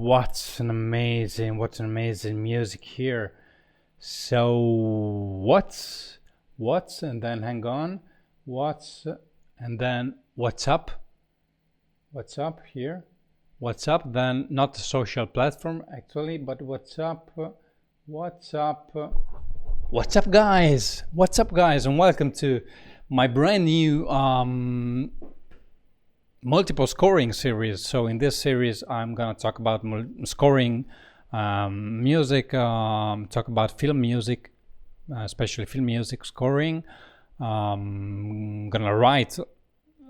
What's an amazing music here. So what's and then hang on. What's and then what's up? What's up here? What's up? Then not the social platform actually, but what's up? What's up? What's up, guys? What's up, guys? And welcome to my brand new multiple scoring series. So in this series, I'm gonna talk about scoring music, talk about film music, especially film music scoring. I'm gonna write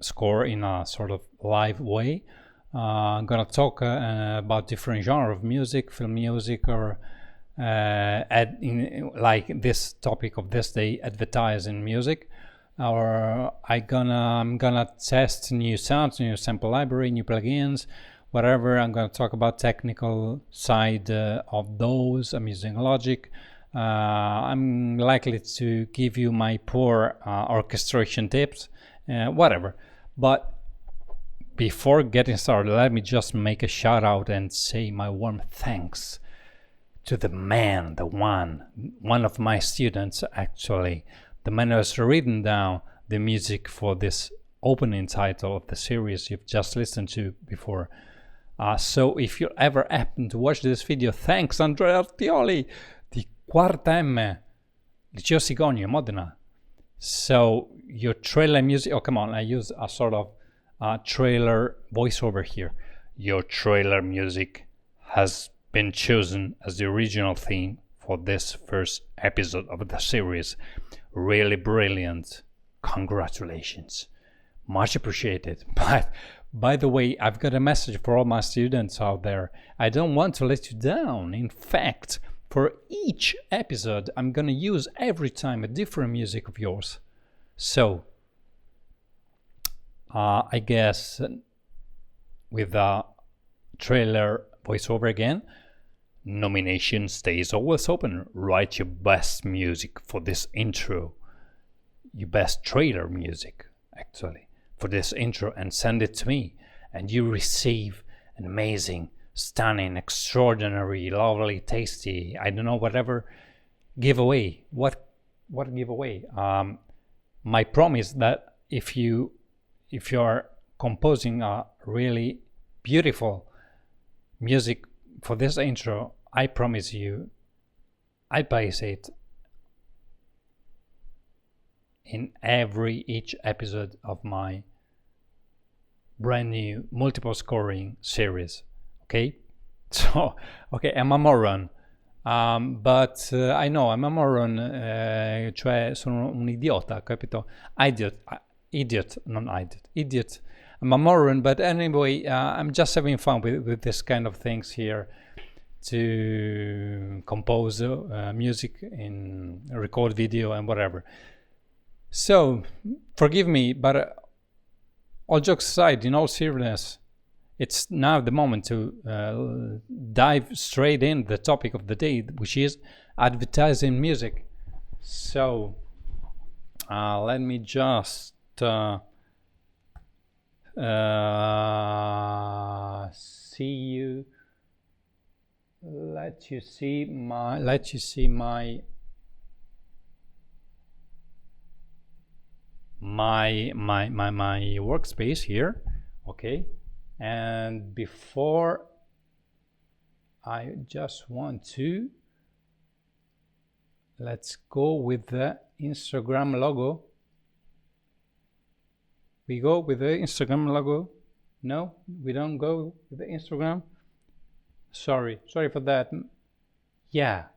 score in a sort of live way. I'm gonna talk about different genre of music, film music, or like this topic of this day, advertising music. Or I'm gonna test new sounds, new sample library, new plugins, whatever. I'm gonna talk about technical side of those. I'm using Logic. I'm likely to give you my poor orchestration tips, whatever. But before getting started, let me just make a shout out and say my warm thanks to the man, the one of my students actually, the man who has written down the music for this opening title of the series you've just listened to before. So if you ever happen to watch this video, thanks Andrea Artioli di Quarta M, Liceo Sigonio, Modena. So your trailer music, oh come on, I use a sort of trailer voiceover here. Your trailer music has been chosen as the original theme for this first episode of the series. Really brilliant. Congratulations. Much appreciated. But by the way, I've got a message for all my students out there. I don't want to let you down. In fact, for each episode, I'm gonna use every time a different music of yours. So, I guess with the trailer voiceover again, nomination stays always open. Write your best music for this intro, your best trailer music actually for this intro, and send it to me, and you receive an amazing, stunning, extraordinary, lovely, tasty, I don't know, whatever giveaway. What giveaway? My promise that if you are composing a really beautiful music for this intro, I promise you I place it in each episode of my brand new multiple scoring series. Okay? So, okay, I'm a moron. But I know I'm a moron, cioè sono un idiota, capito? Idiot. I'm a moron, but anyway, I'm just having fun with this kind of things here, to compose music, and record video and whatever. So, forgive me, but all jokes aside, in all seriousness, it's now the moment to dive straight in the topic of the day, which is advertising music. So, let me just see you. Let you see my workspace here. Okay, and before I just want to, let's go with the Instagram logo. We go with the Instagram logo? No, we don't go with the Instagram. Sorry for that. Yeah,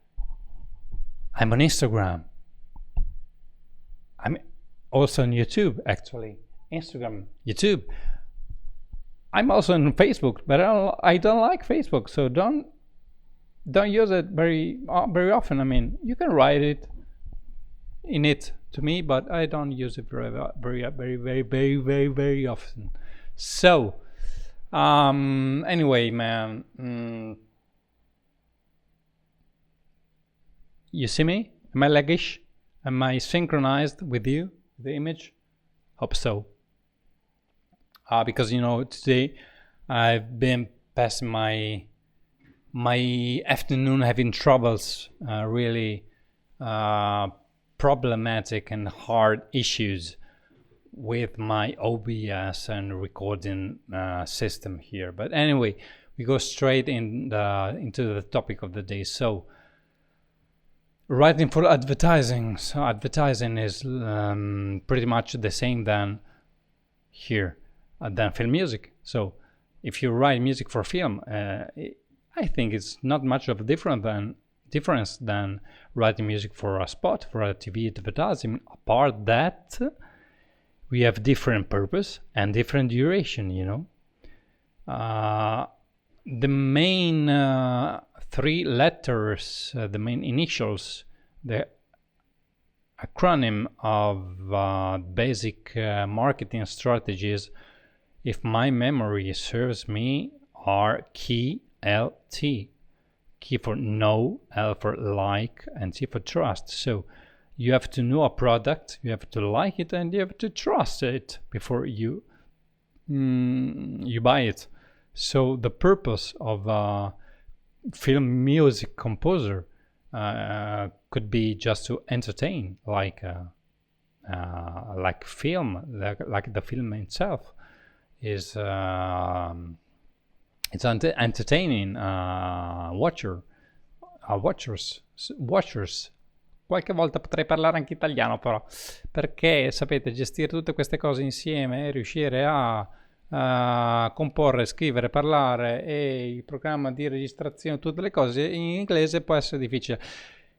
I'm on Instagram. I'm also on YouTube, actually. Instagram, YouTube. I'm also on Facebook, but I don't like Facebook, so don't use it very often. I mean, you can write it to me, but I don't use it very often. So, anyway, man, you see me? Am I laggish? Am I synchronized with you, the image? Hope so. Because today I've been passing my my afternoon having troubles, really problematic and hard issues with my OBS and recording system here. But anyway, we go straight into the topic of the day. So, writing for advertising. So advertising is pretty much the same than here, than film music. So if you write music for film, I think it's not much of a difference than writing music for a spot, for a TV advertising. Apart that, we have different purpose and different duration, you know. The main three letters, the main initials, the acronym of basic marketing strategies, if my memory serves me, are KEY, LT. Key for know, L for like, and T for trust. So you have to know a product, you have to like it, and you have to trust it before you buy it. So the purpose of a film music composer could be just to entertain, like film, like the film itself is. It's entertaining watchers. Qualche volta potrei parlare anche italiano, però, perché sapete, gestire tutte queste cose insieme, riuscire a comporre, scrivere, parlare e il programma di registrazione, tutte le cose in inglese può essere difficile.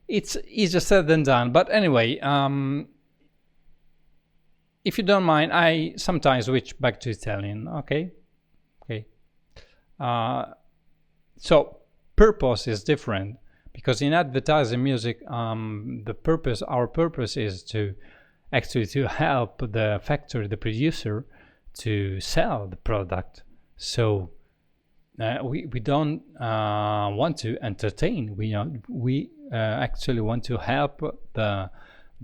It's easier said than done, but anyway, if you don't mind, I sometimes switch back to Italian. Okay. So purpose is different, because in advertising music, our purpose is to help the factory, the producer, to sell the product. So we don't want to entertain. We actually want to help the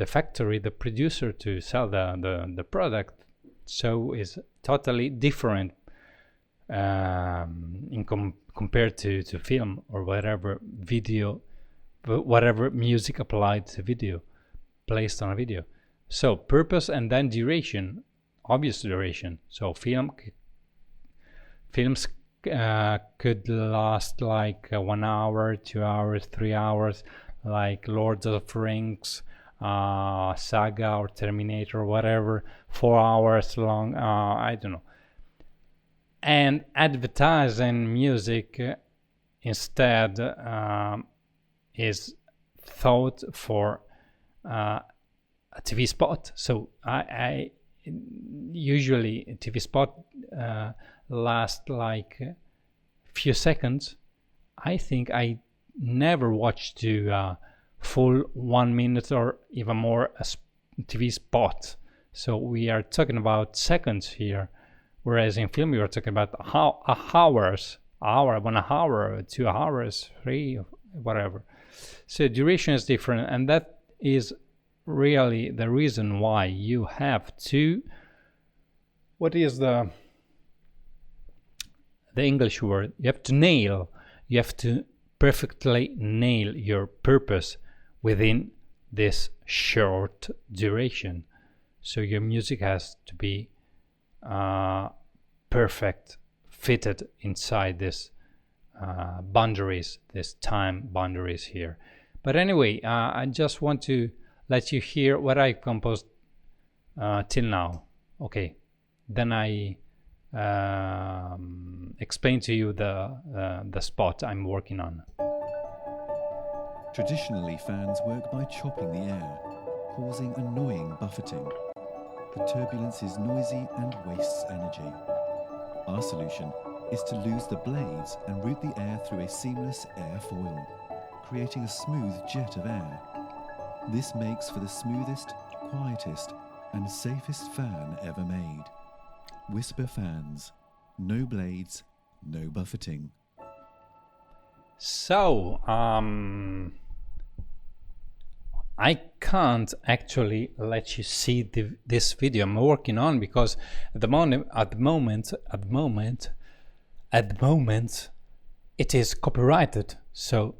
factory, the producer, to sell the product. So it's totally different compared to film or whatever video, whatever music applied to video, placed on a video. So purpose and then duration, obvious duration. So films could last like 1 hour, 2 hours, 3 hours, like Lord of the Rings, Saga or Terminator, whatever, 4 hours long, I don't know. And advertising music instead is thought for a TV spot. So I usually a TV spot lasts like a few seconds. I think I never watched a full 1 minute or even more a TV spot. So we are talking about seconds here. Whereas in film, we were talking about hours, 1 hour, 2 hours, 3, whatever. So duration is different, and that is really the reason why you have to. What is the English word? You have to nail. You have to perfectly nail your purpose within this short duration. So your music has to be perfect, fitted inside this boundaries, this time boundaries here. But anyway, I just want to let you hear what I composed till now. Okay, then I explain to you the spot I'm working on. Traditionally, fans work by chopping the air, causing annoying buffeting. The turbulence is noisy and wastes energy. Our solution is to lose the blades and route the air through a seamless airfoil, creating a smooth jet of air. This makes for the smoothest, quietest, and safest fan ever made. Whisper fans, no blades, no buffeting. So, I can't actually let you see this video I'm working on, because at the moment, it is copyrighted, so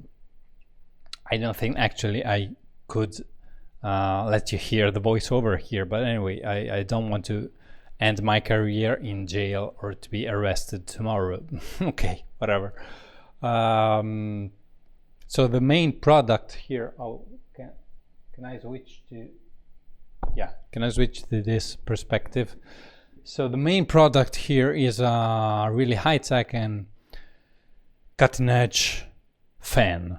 I don't think actually I could let you hear the voiceover here. But anyway, I don't want to end my career in jail or to be arrested tomorrow. Okay, whatever. So the main product here, can I switch to, can I switch to this perspective? So the main product here is a really high-tech and cutting-edge fan.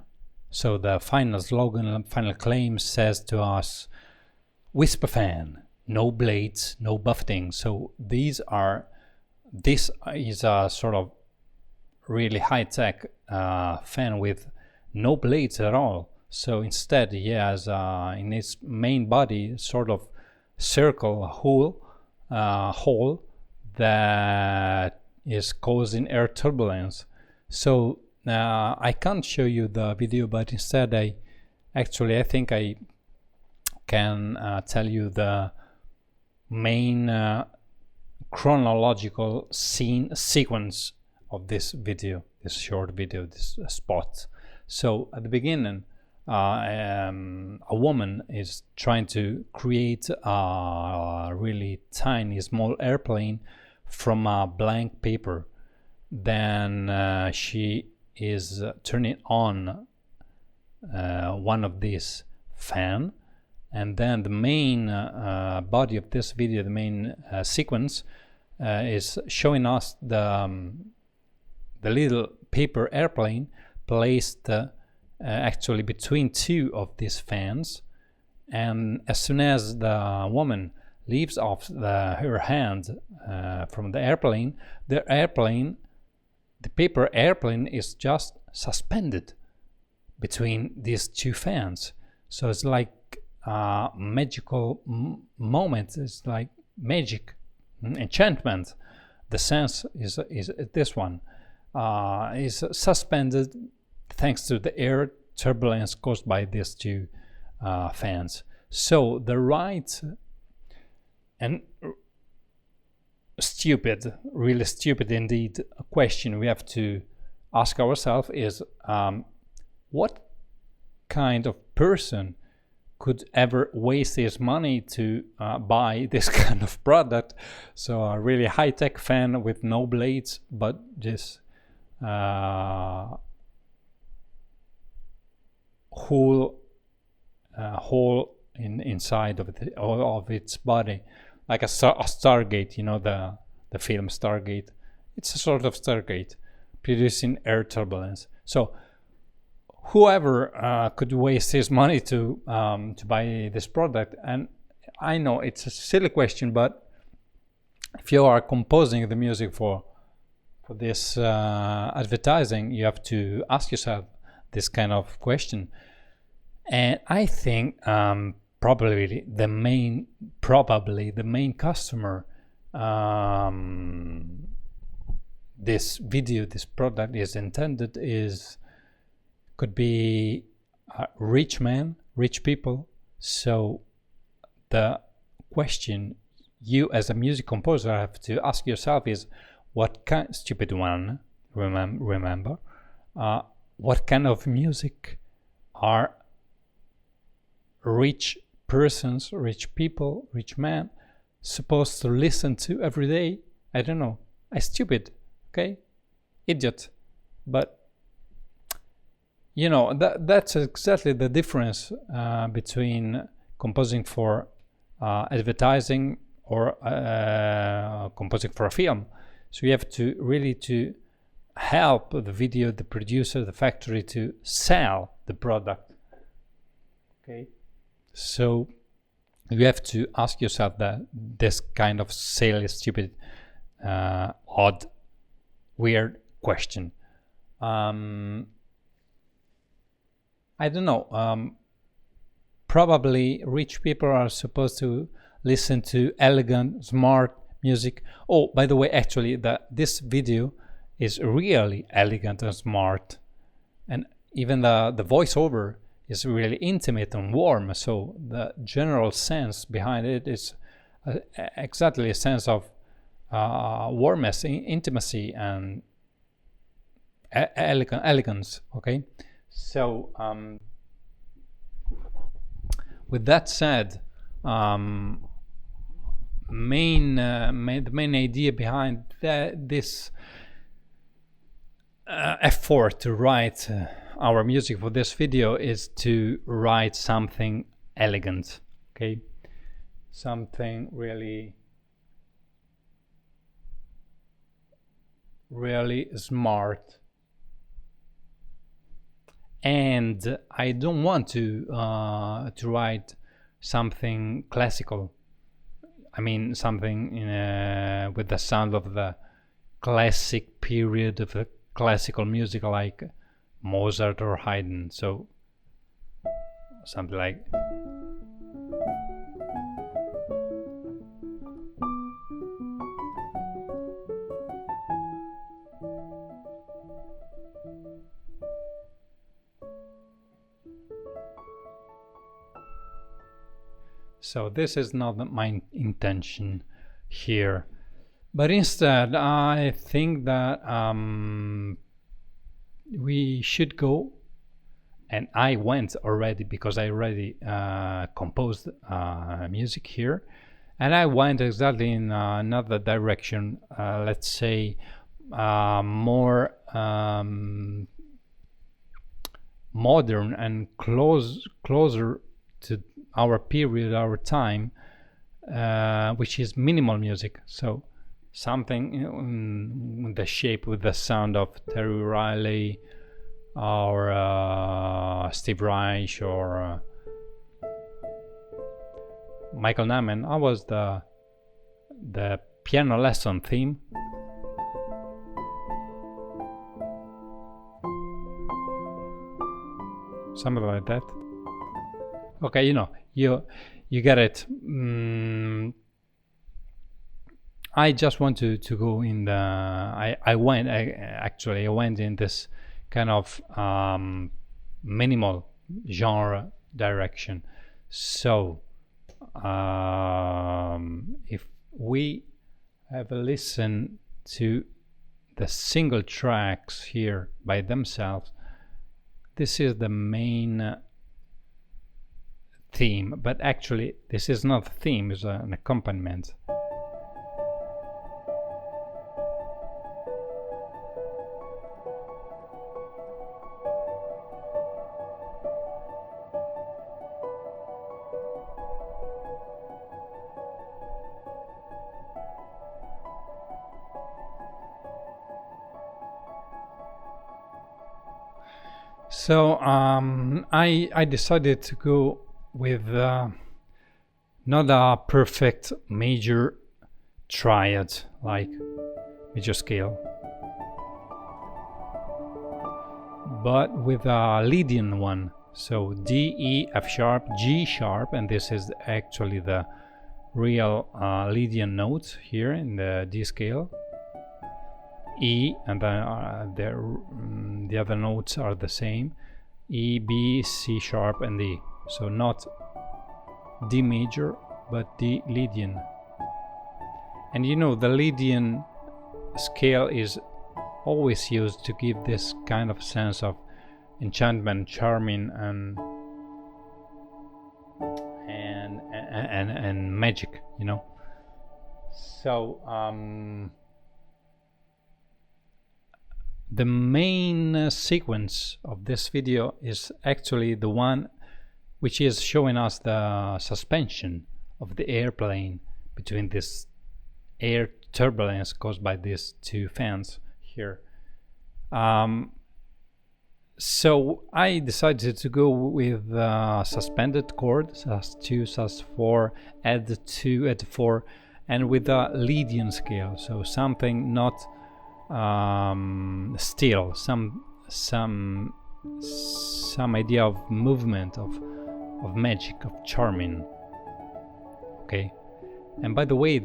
So the final slogan, final claim says to us, whisper fan, no blades, no buffeting. So this is a sort of really high-tech fan with no blades at all. So instead he has in its main body sort of circle hole that is causing air turbulence. So I can't show you the video, but instead I think I can tell you the main chronological sequence of this video, this short video, this spot. So at the beginning, a woman is trying to create a really tiny, small airplane from a blank paper. Then she is turning on one of these fan, and then the main body of this video, the main sequence, is showing us the little paper airplane placed actually between two of these fans, and as soon as the woman leaves off her hand from the airplane, the paper airplane is just suspended between these two fans. So it's like a magical moment. It's like magic, enchantment. The sense is this one is suspended thanks to the air turbulence caused by these two fans. So the right and really stupid indeed question we have to ask ourselves is what kind of person could ever waste his money to buy this kind of product? So a really high-tech fan with no blades, but just hole inside of its body, like a Stargate, you know, the film Stargate. It's a sort of Stargate producing air turbulence. So whoever could waste his money to buy this product, and I know it's a silly question, but if you are composing the music for this advertising, you have to ask yourself this kind of question. And I think probably the main customer this product is intended could be rich people. So the question you as a music composer have to ask yourself is, what kind, stupid one, remember, what kind of music are rich persons, rich people, rich men supposed to listen to every day? I don't know. Stupid, okay? Idiot. But you know, that's exactly the difference between composing for advertising or composing for a film. So you have to really help the video, the producer, the factory to sell the product. Okay, so you have to ask yourself this kind of silly, stupid, odd, weird question. I don't know. Probably rich people are supposed to listen to elegant, smart music. Oh, by the way, actually, this video is really elegant and smart, and even the voiceover is really intimate and warm. So the general sense behind it is exactly a sense of warmth, intimacy, and elegance. Okay, so with that said, the main idea behind this effort to write our music for this video is to write something elegant. Okay, something really smart. And I don't want to write something classical. I mean, something with the sound of the classic period of the classical music, like Mozart or Haydn. So something like. So this is not my intention here, but instead I think that we should go, and I went already because I already composed music here, and I went exactly in another direction, let's say more modern and closer to our period, our time, which is minimal music. So something in the shape with the sound of Terry Riley or Steve Reich or Michael Nyman. I was the piano lesson theme. Something like that. Okay, you get it. I just want to go in the. I went in this kind of minimal genre direction. So if we have a listen to the single tracks here by themselves, this is the main theme, but actually this is not a theme, it's an accompaniment. So I decided to go with not a perfect major triad like major scale, but with a Lydian one. So D, E, F sharp, G sharp, and this is actually the real Lydian note here in the D scale. E, and then the other notes are the same: E, B, C sharp, and D. So not D major, but D Lydian. And the Lydian scale is always used to give this kind of sense of enchantment, charming, and magic, So the main sequence of this video is actually the one which is showing us the suspension of the airplane between this air turbulence caused by these two fans here. So I decided to go with suspended chord, sus2, sus4, add2, add4, and with a Lydian scale, so something not still, some idea of movement, of magic, of charming. Okay, and by the way,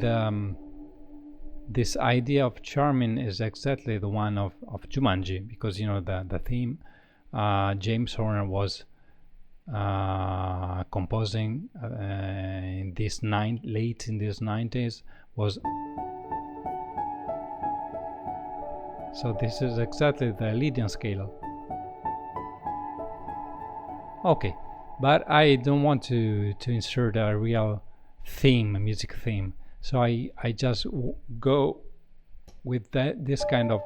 this idea of charming is exactly the one of Jumanji, because the theme James Horner was composing in this late in these 90s was So this is exactly the Lydian scale. Okay, but I don't want to insert a real theme, a music theme. So I just go with this kind of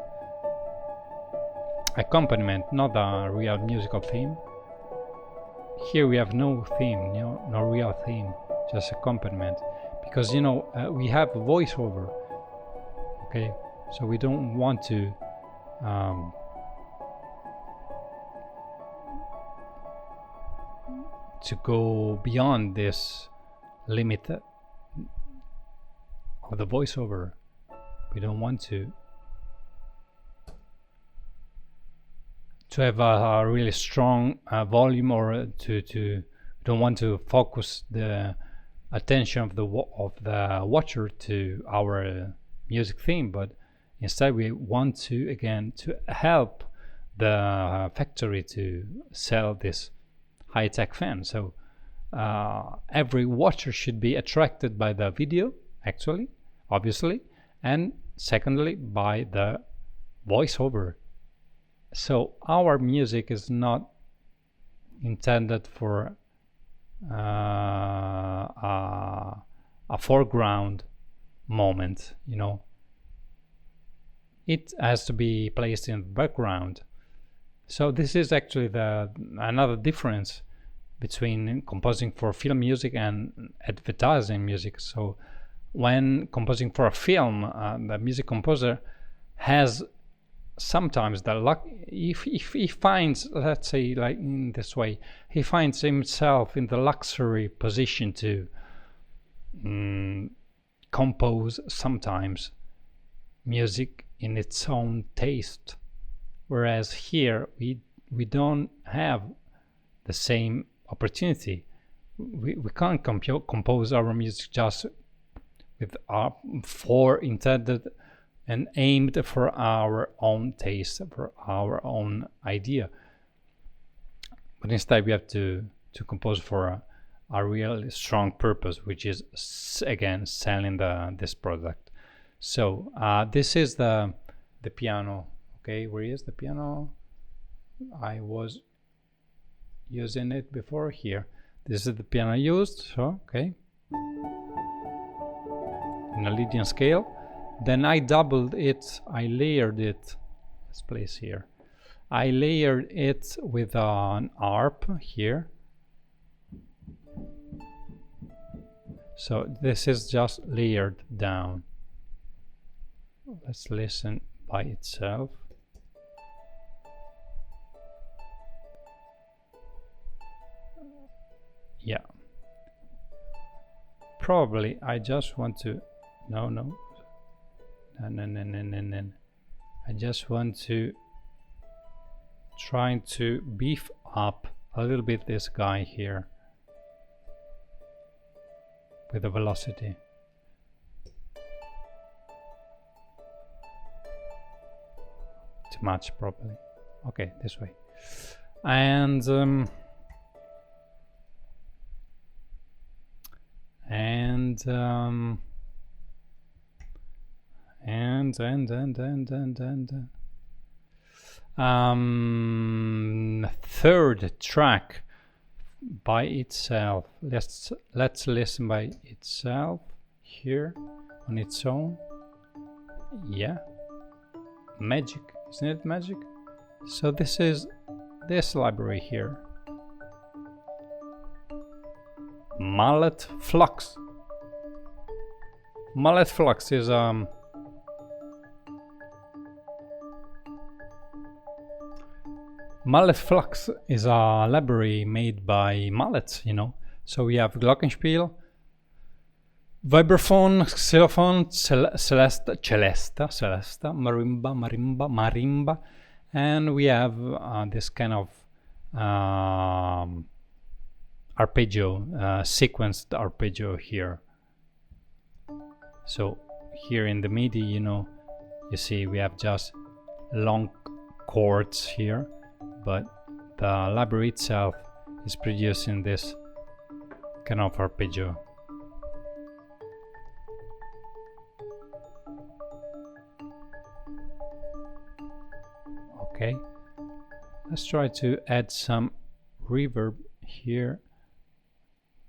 accompaniment, not a real musical theme. Here we have no theme, no real theme, just accompaniment, because we have voiceover. Okay, so we don't want to go beyond this limit of the voiceover. We don't want to have a really strong volume, or to don't want to focus the attention of the watcher to our music theme, but instead we want to help the factory to sell this high-tech fan. So every watcher should be attracted by the video, actually, obviously, and secondly by the voiceover. So our music is not intended for a foreground moment, It has to be placed in the background. So this is actually another difference between composing for film music and advertising music. So when composing for a film, the music composer has sometimes the luck, if he finds, let's say, like in this way, he finds himself in the luxury position to compose sometimes music in its own taste, whereas here we don't have the same opportunity. We can't compose our music just with for intended and aimed for our own taste, for our own idea. But instead we have to compose for a really strong purpose, which is again selling this product. So this is the piano. Okay, where is the piano? I was using it before. Here, this is the piano used. So okay, in a Lydian scale. Then I doubled it, I layered it. Let's place here. I layered it with an arp here. So this is just layered down. Let's listen by itself. Yeah. Probably I just want to, no. I just want to try to beef up a little bit this guy here with the velocity. Too much probably. Okay, this way. And third track by itself. Let's listen by itself here on its own. Yeah, magic, isn't it magic? So this is this library here. Mallet Flux. Mallet Flux is Mallet Flux is a library made by mallets, So we have Glockenspiel, vibraphone, xylophone, celesta, marimba, and we have this kind of arpeggio, sequenced arpeggio here. So here in the MIDI, you see we have just long chords here, but the library itself is producing this kind of arpeggio. Let's try to add some reverb here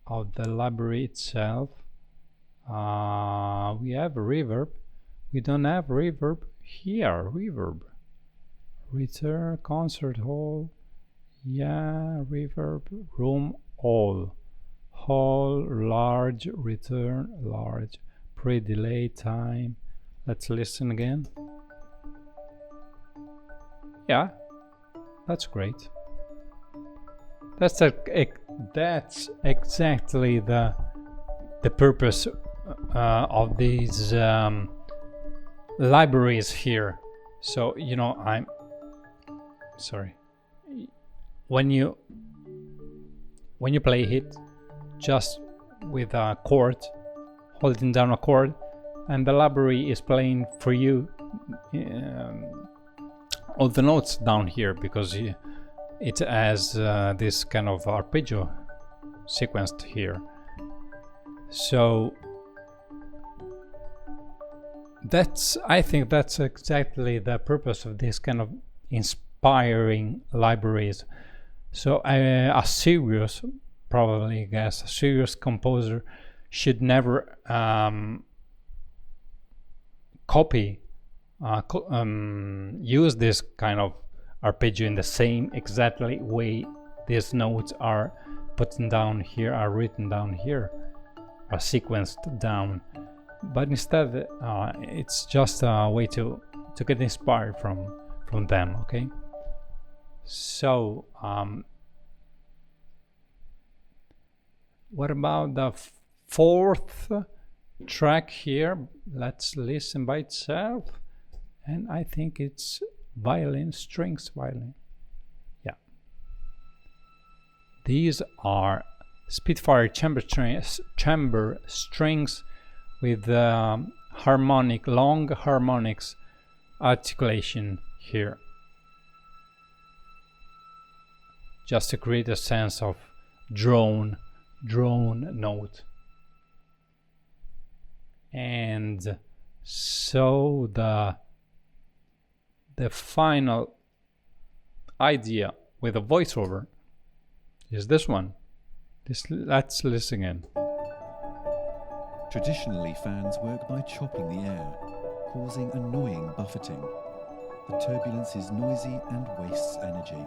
of the library itself. We have reverb. We don't have reverb here. Reverb. Return concert hall. Yeah, reverb. Room all. Hall large. Return large. Pre-delay time. Let's listen again. Yeah, that's great. That's exactly the purpose of these libraries here. So I'm sorry. When you play it just with a chord, holding down a chord, and the library is playing for you all the notes down here, because it has this kind of arpeggio sequenced here. So I think that's exactly the purpose of this kind of inspiring libraries. So a serious composer should never copy use this kind of arpeggio in the same exactly way these notes are put down here, are written down here, are sequenced down. But instead it's just a way to get inspired from them. Okay, so what about the fourth track here? Let's listen by itself. And I think it's violin, strings violin. Yeah. These are Spitfire chamber strings with long harmonics articulation here. Just to create a sense of drone note. And so the final idea with a voiceover is this one. Let's listen in. Traditionally, fans work by chopping the air, causing annoying buffeting. The turbulence is noisy and wastes energy.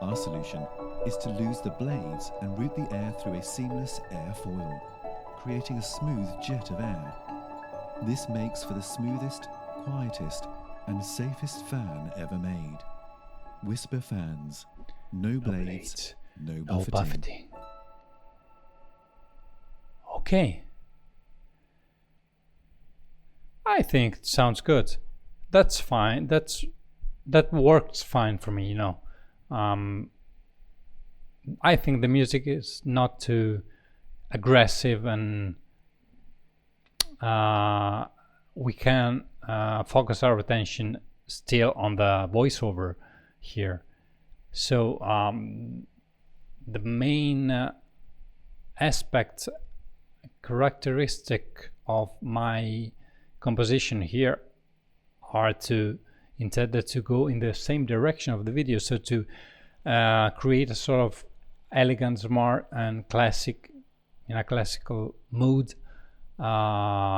Our solution is to lose the blades and route the air through a seamless airfoil, creating a smooth jet of air. This makes for the smoothest, quietest, and safest fan ever made. Whisper fans. No blades, no buffeting. Okay. I think it sounds good. That's fine. That works fine for me, I think the music is not too aggressive, and we can focus our attention still on the voiceover here. So the main characteristic of my composition here are intended to go in the same direction of the video, so to create a sort of elegant, smart, and classical mood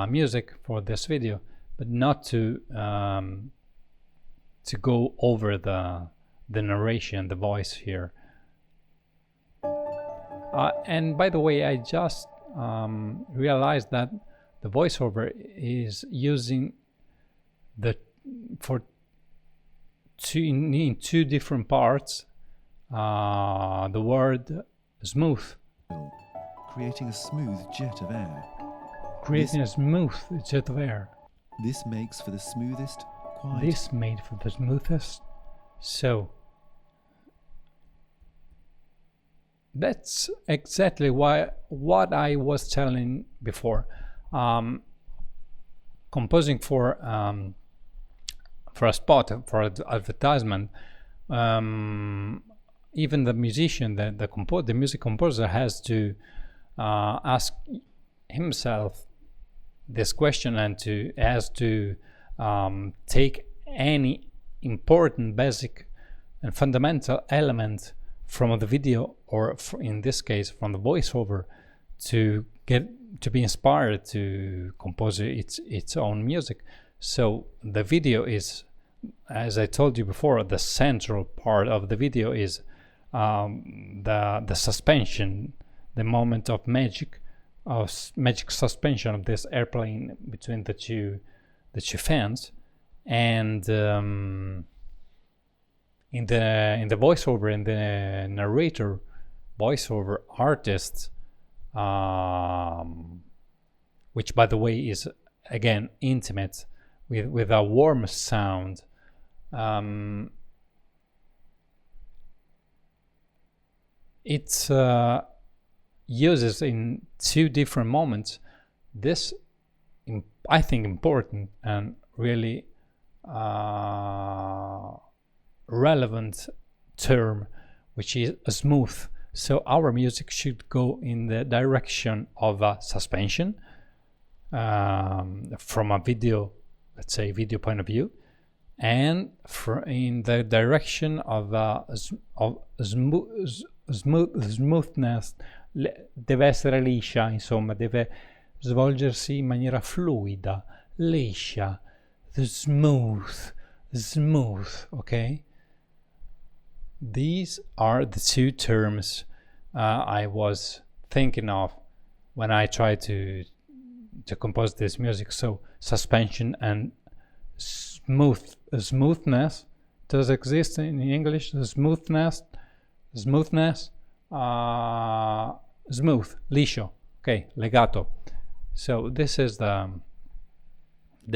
music for this video, but not to go over the narration, the voice here. And by the way, I just realized that the voiceover is using in two different parts the word smooth, creating a smooth jet of air. This makes for the smoothest, quiet. This made for the smoothest. So that's exactly what I was telling before. Composing for a spot, for an advertisement, even the musician, the music composer has to ask himself this question, and has to take any important basic and fundamental element from the video, or in this case from the voiceover, to be inspired to compose its own music. So the video is, as I told you before, the central part of the video is the suspension, the moment of magic suspension of this airplane between the two fans. And in the voiceover, in the narrator, voiceover artist, which by the way is again intimate, with a warm sound, it uses in two different moments this I think important and really relevant term, which is smooth. So our music should go in the direction of a suspension, from a video, let's say video point of view, and in the direction of smoothness. Deve essere liscia, insomma, deve svolgersi in maniera fluida, liscia, smooth, okay? These are the two terms I was thinking of when I tried to compose this music. So suspension and smoothness does exist in English. Smoothness, smooth, liscio, okay, legato. So this is the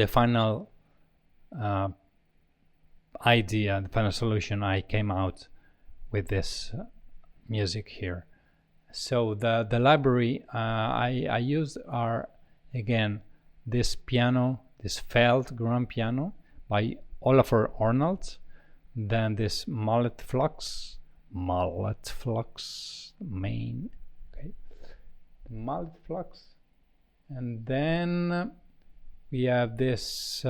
final idea, the final solution I came out with this music here. So the library I used are, again, this piano, this Feld grand piano by Olafur Arnold, then this mallet flux main, okay, mallet flux, and then we have this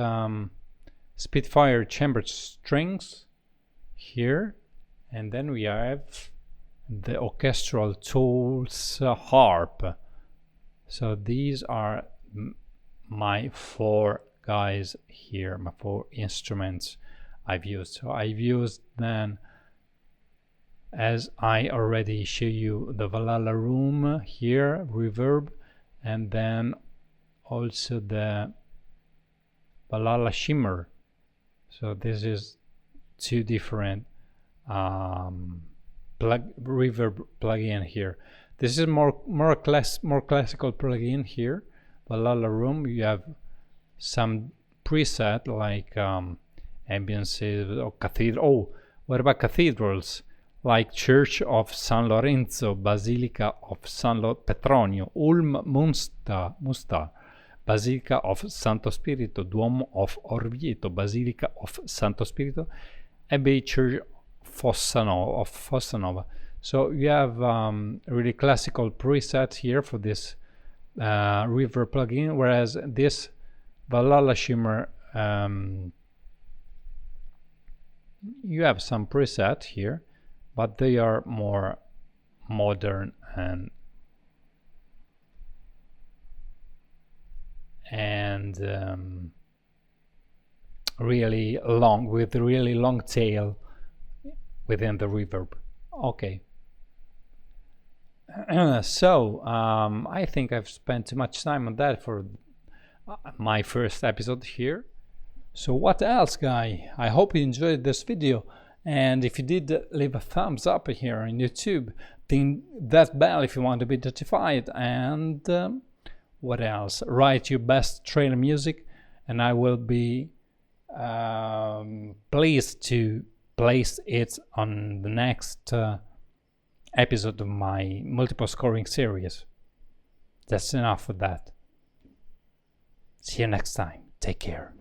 Spitfire chambered strings here, and then we have the orchestral tools harp. So these are my four guys here, my four instruments I've used. So I've used then, as I already show you, the Valhalla Room here, reverb, and then also the Valhalla Shimmer. So this is two different reverb plugin here. This is more classical plugin here. Valhalla Room, you have some preset like ambiances or cathedral. Oh, what about cathedrals? Like Church of San Lorenzo, Basilica of San Petronio, Ulm Münster, Basilica of Santo Spirito, Duomo of Orvieto, Basilica of Santo Spirito, Abbey Church of Fossanova. So you have really classical preset here for this reverb plugin, whereas this Valhalla Shimmer, you have some preset here, but they are more modern and really long, with really long tail within the reverb. Okay. So I think I've spent too much time on that for my first episode here. So what else, guy? I hope you enjoyed this video, and if you did, leave a thumbs up here on YouTube. Ding that bell if you want to be notified, and what else? Write your best trailer music, and I will be pleased to place it on the next episode of my multiple scoring series. That's enough for that. See you next time. Take care.